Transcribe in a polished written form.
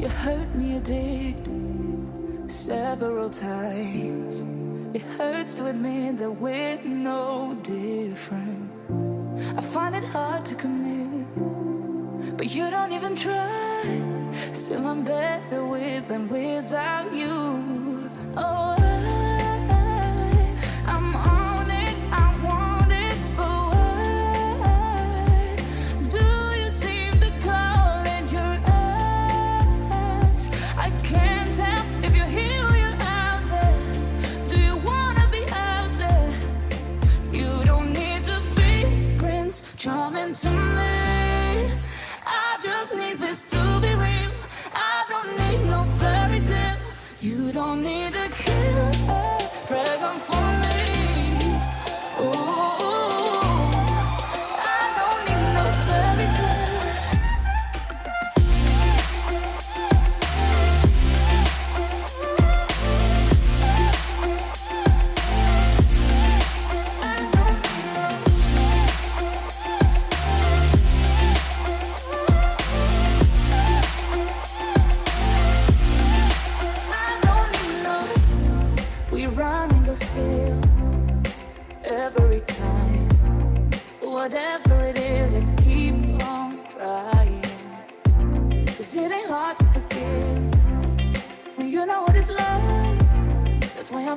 You hurt me, you did, several times. It hurts to admit that we're no different. I find it hard to commit, but you don't even try. Still I'm better with than without you. Oh, I'm on it, I want it, but why do you seem to call in your eyes? I can't tell if you're here or you're out there. Do you wanna be out there? You don't need to be Prince Charming to me. I just need this to be real. I don't need no fairy tale. You don't need a killer pregnant for me. Ooh, I don't need no fairy tale. Run and go still every time. Whatever it is, I keep on trying. 'Cause it ain't hard to forgive when you know what it's like. That's why I'm